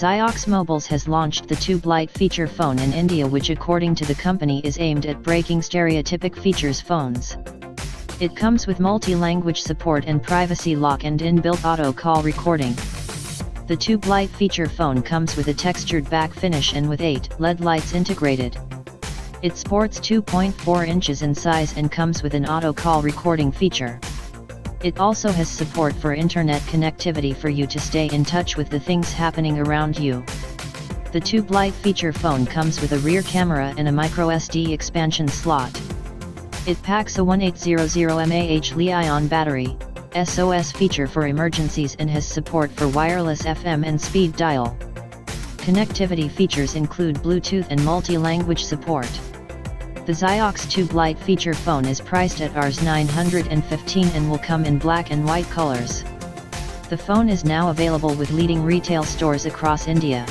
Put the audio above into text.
Ziox Mobiles has launched the Tubelight feature phone in India, which according to the company is aimed at breaking stereotypic features phones. It comes with multi-language support and privacy lock and inbuilt auto call recording. The Tubelight feature phone comes with a textured back finish and with 8 LED lights integrated. It sports 2.4 inches in size and comes with an auto call recording feature. It also has support for internet connectivity for you to stay in touch with the things happening around you. The Tubelight feature phone comes with a rear camera and a microSD expansion slot. It packs a 1800 mAh Li-ion battery, SOS feature for emergencies, and has support for wireless FM and speed dial. Connectivity features include Bluetooth and multi-language support. The Ziox Tubelight feature phone is priced at Rs 915 and will come in black and white colors. The phone is now available with leading retail stores across India.